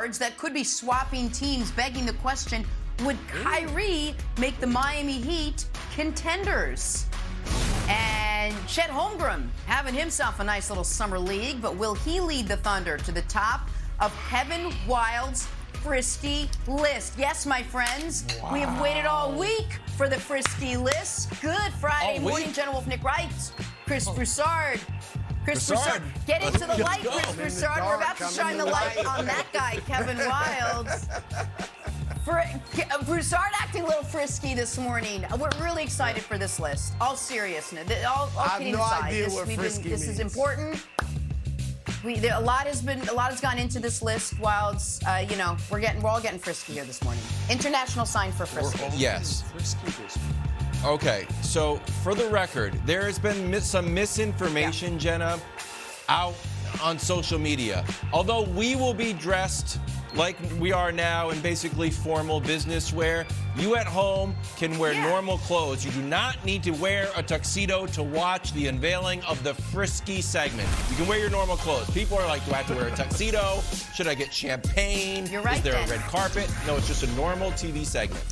that could be swapping teams, begging the question, would Kyrie make the Miami Heat contenders? And Chet Holmgren having himself a nice little summer league, but will he lead the Thunder to the top of Kevin Wilde's Frisky list? Yes, my friends, we have waited all week for the Frisky list. Good Friday morning, General Wolf, Nick Wright, Chris Broussard. Chris Broussard, get into the light, Chris Broussard. We're about to shine the light on that guy, Kevin Wilde. Broussard acting a little frisky this morning. We're really excited for this list. All seriousness, all kidding aside, this is important. A lot has gone into this list. Wilde's, we're all getting frisky here this morning. International sign for frisky. Yes. Okay, so for the record, there has been some misinformation, Jenna, out on social media. Although we will be dressed like we are now in basically formal business wear, you at home can wear normal clothes. You do not need to wear a tuxedo to watch the unveiling of the Frisky segment. You can wear your normal clothes. People are like, do I have to wear a tuxedo? Should I get champagne? You're right, Is there then. a red carpet? No, it's just a normal TV segment.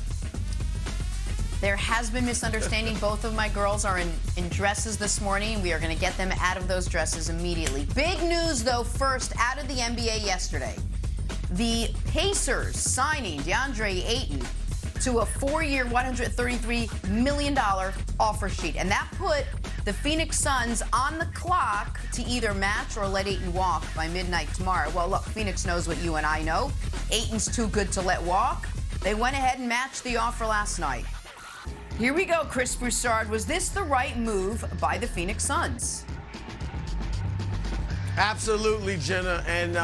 There has been misunderstanding. Both of my girls are in dresses this morning. We are going to get them out of those dresses immediately. Big news, though, first out of the NBA yesterday. The Pacers signing DeAndre Ayton to a 4-year, $133 million offer sheet. And that put the Phoenix Suns on the clock to either match or let Ayton walk by midnight tomorrow. Well, look, Phoenix knows what you and I know. Ayton's too good to let walk. They went ahead and matched the offer last night. Here we go, Chris Broussard. Was this the right move by the Phoenix Suns? Absolutely, Jenna. And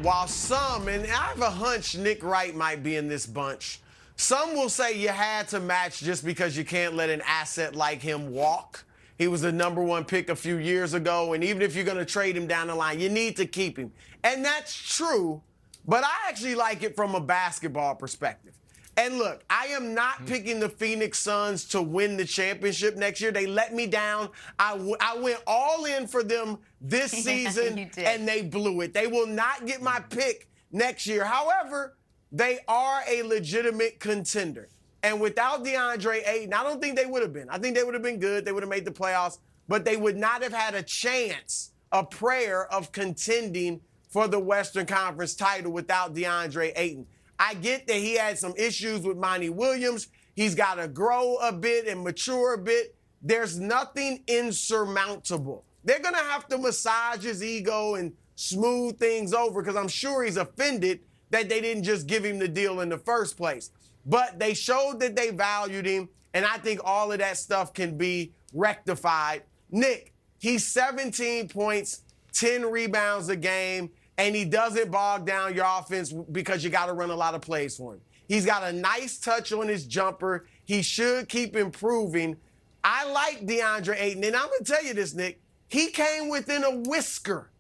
while some, and I have a hunch Nick Wright might be in this bunch, some will say you had to match just because you can't let an asset like him walk. He was the #1 pick a few years ago, and even if you're going to trade him down the line, you need to keep him. And that's true, but I actually like it from a basketball perspective. And look, I am not picking the Phoenix Suns to win the championship next year. They let me down. I went all in for them this season, and they blew it. They will not get my pick next year. However, they are a legitimate contender. And without DeAndre Ayton, I don't think they would have been. I think they would have been good. They would have made the playoffs, but they would not have had a chance, a prayer of contending for the Western Conference title without DeAndre Ayton. I get that he had some issues with Monty Williams. He's got to grow a bit and mature a bit. There's nothing insurmountable. They're going to have to massage his ego and smooth things over because I'm sure he's offended that they didn't just give him the deal in the first place. But they showed that they valued him, and I think all of that stuff can be rectified. Nick, he's 17 points, 10 rebounds a game. And he doesn't bog down your offense because you got to run a lot of plays for him. He's got a nice touch on his jumper. He should keep improving. I like DeAndre Ayton. And I'm going to tell you this, Nick. He came within a whisker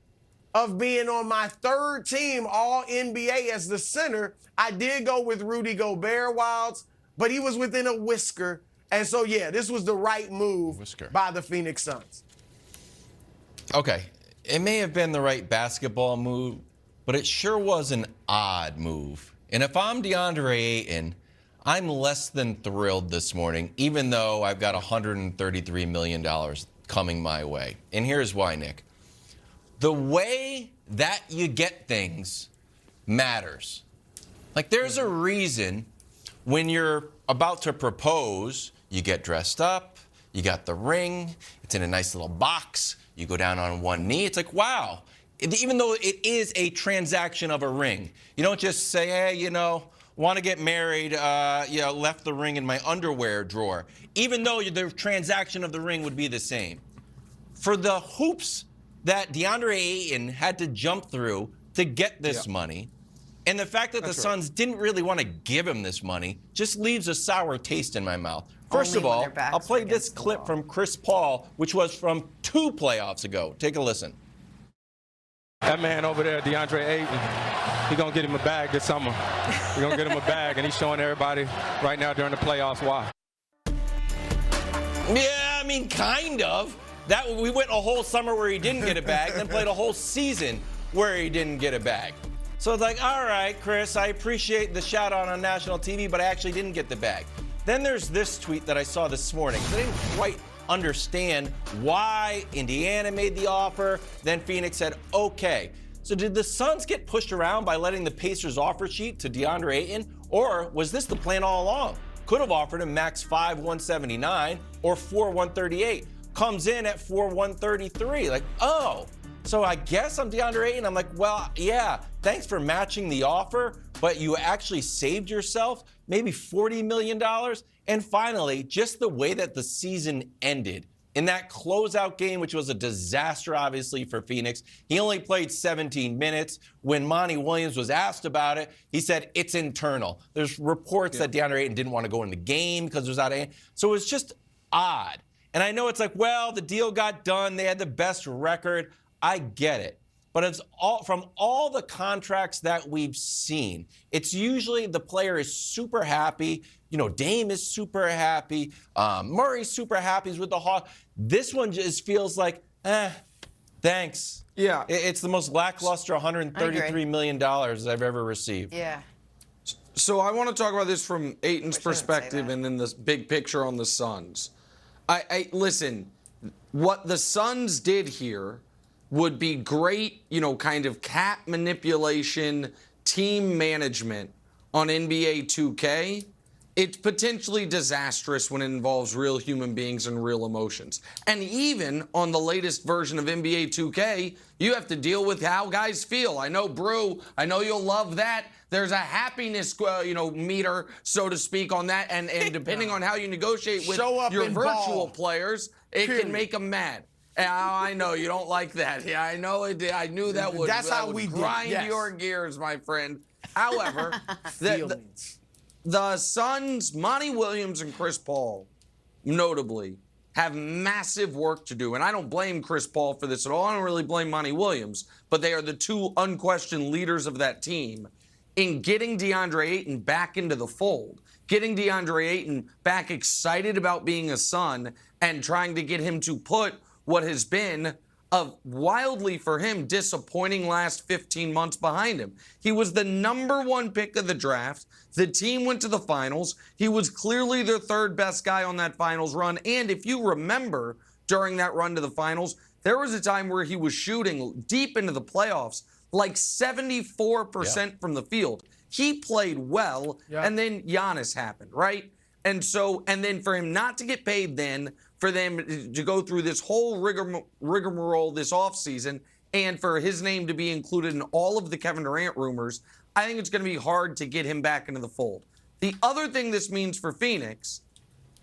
of being on my third team All-NBA as the center. I did go with Rudy Gobert, Wildes, but he was within a whisker. And so, yeah, this was the right move by the Phoenix Suns. Okay. It may have been the right basketball move, but it sure was an odd move. And if I'm DeAndre Ayton, I'm less than thrilled this morning, even though I've got $133 million coming my way. And here's why, Nick. The way that you get things matters. Like, there's a reason when you're about to propose, you get dressed up, you got the ring, it's in a nice little box. You go down on one knee. It's like, wow. Even though it is a transaction of a ring, you don't just say, hey, want to get married, left the ring in my underwear drawer. Even though the transaction of the ring would be the same. For the hoops that DeAndre Ayton had to jump through to get this money, and the fact that the Suns didn't really want to give him this money just leaves a sour taste in my mouth. First of all, I'll play this clip from Chris Paul, which was from 2 playoffs ago. Take a listen. That man over there, DeAndre Ayton, he's going to get him a bag this summer. He's going to get him a bag, and he's showing everybody right now during the playoffs why. Yeah, I mean, kind of. We went a whole summer where he didn't get a bag, then played a whole season where he didn't get a bag. So it's like, all right, Chris, I appreciate the shout out on national TV, but I actually didn't get the bag. Then there's this tweet that I saw this morning. I didn't quite understand why Indiana made the offer. Then Phoenix said, okay. So did the Suns get pushed around by letting the Pacers offer sheet to DeAndre Ayton? Or was this the plan all along? Could have offered him max 5,179 or 4,138. Comes in at 4,133. Like, oh, so I guess I'm DeAndre Ayton. I'm like, well, yeah, thanks for matching the offer, but you actually saved yourself maybe $40 million. And finally, just the way that the season ended. In that closeout game, which was a disaster, obviously, for Phoenix, he only played 17 minutes. When Monty Williams was asked about it, he said, it's internal. There's reports that DeAndre Ayton didn't want to go in the game because it was out of hand. So it was just odd. And I know it's like, well, the deal got done. They had the best record. I get it. But it's all from all the contracts that we've seen, it's usually the player is super happy. You know, Dame is super happy. Murray's super happy. He's with the Hawks. This one just feels like, thanks. Yeah. It's the most lackluster $133 million I've ever received. Yeah. So I want to talk about this from Ayton's perspective and then the big picture on the Suns. Listen, what the Suns did here would be great, you know, kind of cap manipulation, team management on NBA 2K. It's potentially disastrous when it involves real human beings and real emotions. And even on the latest version of NBA 2K, you have to deal with how guys feel. I know, Brew, I know you'll love that. There's a happiness, meter, so to speak, on that. And depending on how you negotiate with your virtual players, it can make them mad. I know you don't like that. Yeah, I know it. I knew that would. That's how we grind your gears, my friend. However, the Suns, Monty Williams and Chris Paul, notably, have massive work to do. And I don't blame Chris Paul for this at all. I don't really blame Monty Williams. But they are the two unquestioned leaders of that team in getting DeAndre Ayton back into the fold, getting DeAndre Ayton back excited about being a Sun and trying to get him to put what has been a wildly, for him, disappointing last 15 months behind him. He was the #1 pick of the draft. The team went to the finals. He was clearly their third best guy on that finals run. And if you remember, during that run to the finals, there was a time where he was shooting deep into the playoffs, like 74% from the field. He played well, and then Giannis happened, right? And then for him not to get paid then, for them to go through this whole rigmarole this offseason, and for his name to be included in all of the Kevin Durant rumors, I think it's going to be hard to get him back into the fold. The other thing this means for Phoenix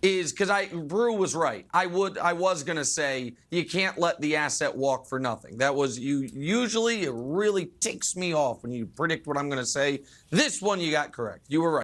is, because Brew was right. I was going to say you can't let the asset walk for nothing. That was, usually it really ticks me off when you predict what I'm going to say. This one you got correct. You were right.